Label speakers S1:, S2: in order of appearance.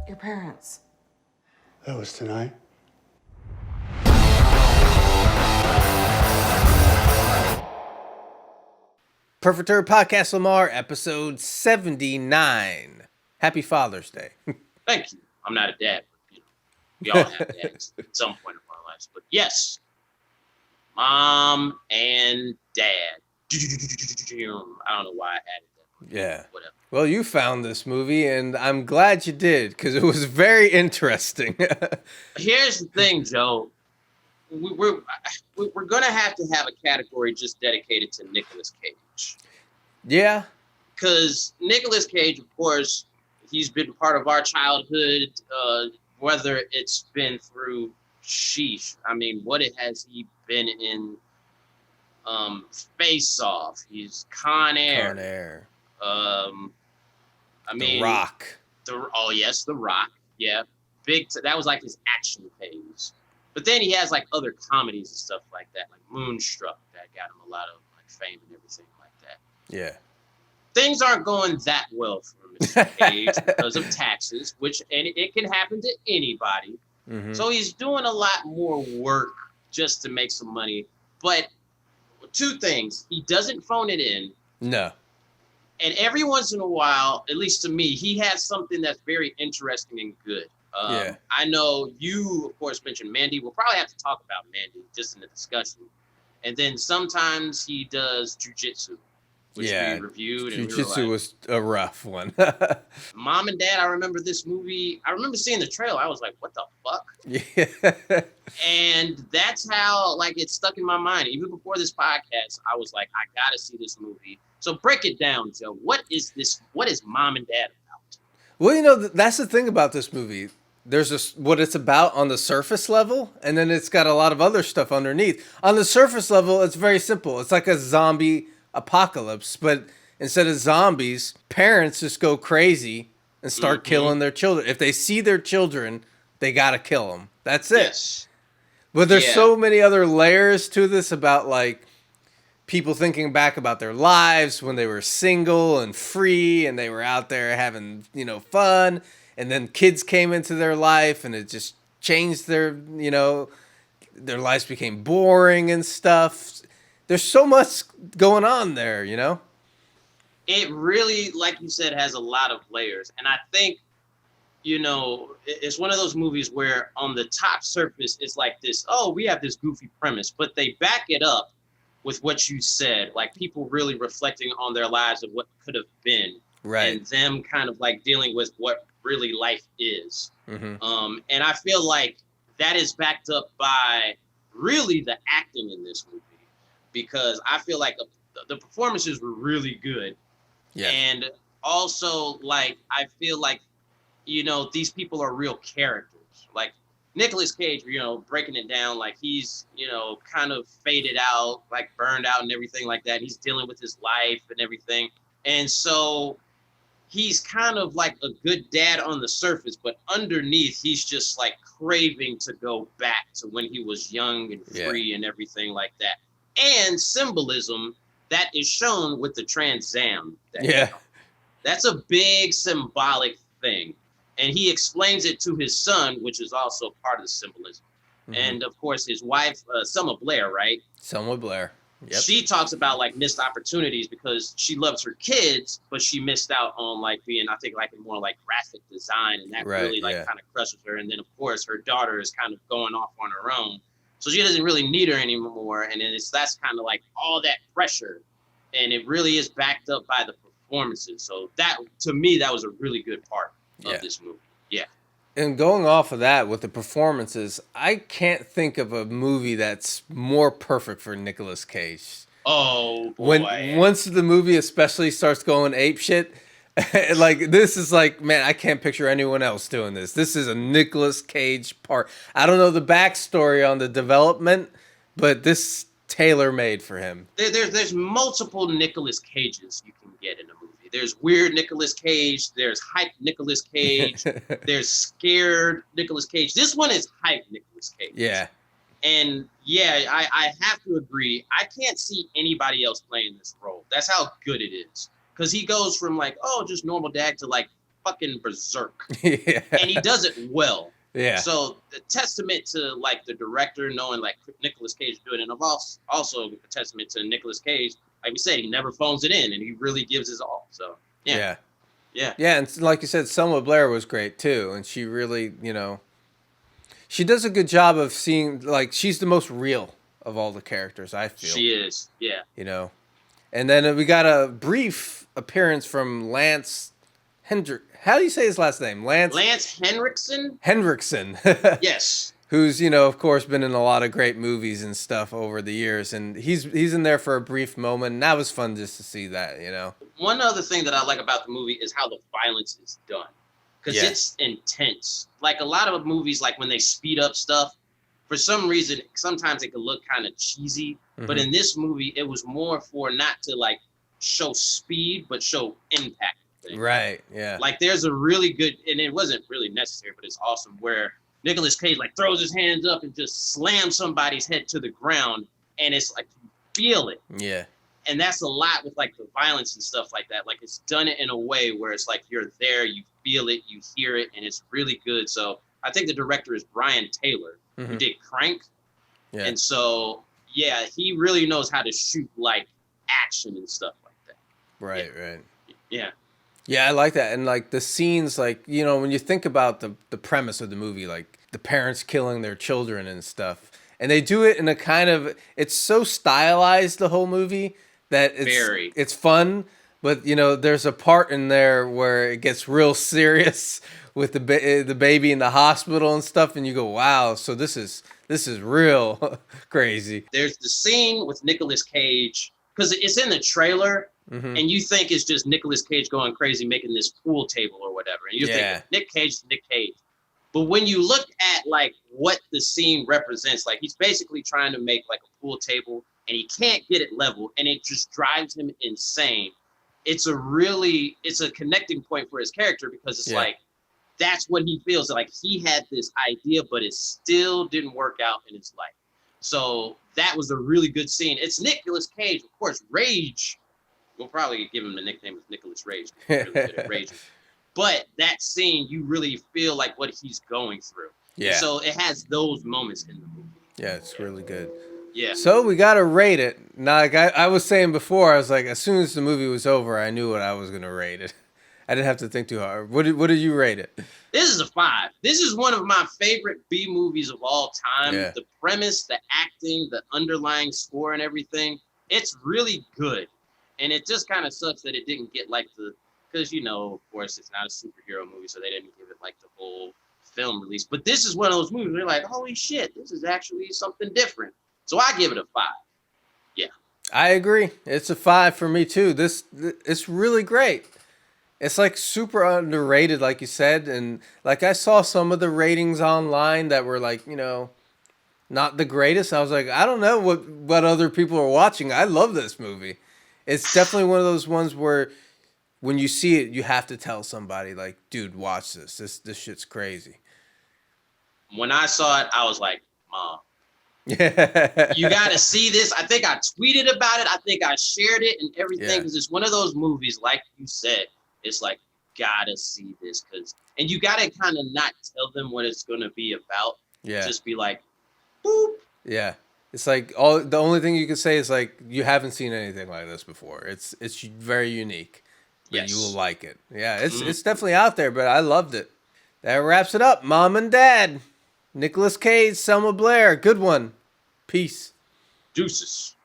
S1: Your parents.
S2: That was tonight.
S3: Perfect Turd Podcast, Lamar, episode 79. Happy Father's Day.
S4: Thank you. I'm not a dad, but we all have dads at some point in our lives. But yes, mom and dad. I don't know why I added that.
S3: Yeah.
S4: Whatever.
S3: Well, you found this movie, and I'm glad you did, because it was very interesting.
S4: Here's the thing, Joe. We're going to have a category just dedicated to Nicolas Cage.
S3: Yeah.
S4: Because Nicolas Cage, of course, he's been part of our childhood, whether it's been through sheesh. I mean, has he been in? Face Off. He's Con Air.
S3: Con Air.
S4: I mean,
S3: The Rock.
S4: The Rock. Yeah, that was like his action phase. But then he has like other comedies and stuff like that, like Moonstruck, that got him a lot of like fame and everything like that.
S3: Yeah.
S4: Things aren't going that well for Mr. Cage because of taxes, and it can happen to anybody.
S3: Mm-hmm.
S4: So he's doing a lot more work just to make some money. But two things: he doesn't phone it in.
S3: No.
S4: And every once in a while, at least to me, he has something that's very interesting and good.
S3: Yeah.
S4: I know you, of course, mentioned Mandy. We'll probably have to talk about Mandy just in the discussion. And then sometimes he does jujitsu, which we reviewed.
S3: Jiu-Jitsu was a rough one.
S4: Mom and Dad, I remember this movie. I remember seeing the trailer. I was like, what the fuck?
S3: Yeah.
S4: And that's how, like, it stuck in my mind. Even before this podcast, I was like, I got to see this movie. So break it down, Joe. What is this? What is Mom and Dad about?
S3: Well, that's the thing about this movie. There's what it's about on the surface level, and then it's got a lot of other stuff underneath. On the surface level, it's very simple. It's like a zombie apocalypse, but instead of zombies, parents just go crazy and start killing their children. If they see their children, they got to kill them. That's it.
S4: Yes.
S3: But there's so many other layers to this about, like, people thinking back about their lives when they were single and free and they were out there having, fun. And then kids came into their life and it just changed their lives became boring and stuff. There's so much going on there,
S4: It really, like you said, has a lot of layers. And I think, it's one of those movies where on the top surface, it's like this, we have this goofy premise, but they back it up with what you said, like people really reflecting on their lives of what could have been.
S3: Right.
S4: And them kind of like dealing with what really life is.
S3: Mm-hmm.
S4: And I feel like that is backed up by really the acting in this movie, because I feel like the performances were really good.
S3: Yeah.
S4: And also, like, I feel like, these people are real characters. Like Nicolas Cage, breaking it down, like he's, kind of faded out, like burned out and everything like that. He's dealing with his life and everything. And so he's kind of like a good dad on the surface, but underneath he's just like craving to go back to when he was young and free and everything like that. And symbolism that is shown with the Trans Am. That's a big symbolic thing. And he explains it to his son, which is also part of the symbolism. Mm-hmm. And of course, his wife, Selma Blair, right?
S3: Selma Blair. Yep.
S4: She talks about like missed opportunities because she loves her kids, but she missed out on like being, I think, like more like graphic design, and that really kind of crushes her. And then of course her daughter is kind of going off on her own, so she doesn't really need her anymore. And then that's kind of like all that pressure, and it really is backed up by the performances. So that, to me, that was a really good part of this movie. Yeah.
S3: And going off of that with the performances, I can't think of a movie that's more perfect for Nicolas Cage.
S4: Oh, boy.
S3: Once the movie especially starts going apeshit, like this is like, man, I can't picture anyone else doing this. This is a Nicolas Cage part. I don't know the backstory on the development, but this tailor-made for him.
S4: There's multiple Nicolas Cages you can get in a movie. There's weird Nicolas Cage. There's hype Nicolas Cage. There's scared Nicolas Cage. This one is hype Nicolas Cage.
S3: Yeah.
S4: And yeah, I have to agree. I can't see anybody else playing this role. That's how good it is. Because he goes from like, just normal dad to like fucking berserk,
S3: Yeah.
S4: and he does it well.
S3: Yeah.
S4: So the testament to like the director knowing like Nicolas Cage doing it, and also a testament to Nicolas Cage. Like we said, he never phones it in, and he really gives his all. So yeah.
S3: Yeah, and like you said, Selma Blair was great too, and she really, she does a good job of seeing, like, she's the most real of all the characters, I feel.
S4: She is, yeah.
S3: And then we got a brief appearance from Lance How do you say his last name?
S4: Lance Henriksen?
S3: Henriksen.
S4: Yes.
S3: Who's, of course, been in a lot of great movies and stuff over the years. And he's in there for a brief moment. And that was fun just to see that,
S4: One other thing that I like about the movie is how the violence is done. Because it's intense. Like a lot of movies, like when they speed up stuff, for some reason, sometimes it can look kind of cheesy. Mm-hmm. But in this movie, it was more for not to like show speed, but show impact.
S3: Right, yeah.
S4: Like there's a really good, and it wasn't really necessary, but it's awesome, where Nicolas Cage like throws his hands up and just slams somebody's head to the ground, and it's like you feel it.
S3: Yeah.
S4: And that's a lot with like the violence and stuff like that. Like it's done it in a way where it's like you're there, you feel it, you hear it, and it's really good. So I think the director is Brian Taylor, who did Crank. Yeah. And so yeah, he really knows how to shoot like action and stuff like that.
S3: Right, right.
S4: Yeah.
S3: Yeah, I like that. And like the scenes, like, when you think about the premise of the movie, like the parents killing their children and stuff, and they do it in a kind of, it's so stylized, the whole movie, that it's fun. But, there's a part in there where it gets real serious with the baby in the hospital and stuff. And you go, wow, so this is real crazy.
S4: There's the scene with Nicolas Cage, because it's in the trailer. Mm-hmm. And you think it's just Nicolas Cage going crazy making this pool table or whatever. And you think Nick Cage is Nick Cage. But when you look at like what the scene represents, like he's basically trying to make like a pool table and he can't get it level and it just drives him insane. It's a connecting point for his character because it's like, that's what he feels like. He had this idea, but it still didn't work out in his life. So that was a really good scene. It's Nicolas Cage, of course, Rage. We'll probably give him the nickname of Nicolas Rage. Really good at raging. But that scene, you really feel like what he's going through. Yeah. And so it has those moments in the movie.
S3: Yeah, it's really good.
S4: Yeah.
S3: So we got to rate it. Now, like I was saying before, I was like, as soon as the movie was over, I knew what I was going to rate it. I didn't have to think too hard. What did you rate it?
S4: This is a 5. This is one of my favorite B movies of all time. Yeah. The premise, the acting, the underlying score and everything, it's really good. And it just kind of sucks that it didn't get like because, of course, it's not a superhero movie, so they didn't give it like the whole film release. But this is one of those movies where you're like, holy shit, this is actually something different. So I give it a 5. Yeah.
S3: I agree. It's a 5 for me, too. It's really great. It's like super underrated, like you said. And like I saw some of the ratings online that were like, not the greatest. I was like, I don't know what other people are watching. I love this movie. It's definitely one of those ones where when you see it, you have to tell somebody, like, dude, watch this. This shit's crazy.
S4: When I saw it, I was like, Mom, you got to see this. I think I tweeted about it. I think I shared it and everything because it's one of those movies, like you said, it's like, gotta see this. And you got to kind of not tell them what it's going to be about. Yeah. Just be like, boop.
S3: Yeah. It's like the only thing you can say is like you haven't seen anything like this before. It's very unique. Yes. You will like it. Yeah, it's definitely out there, but I loved it. That wraps it up. Mom and Dad. Nicolas Cage, Selma Blair. Good one. Peace.
S4: Deuces.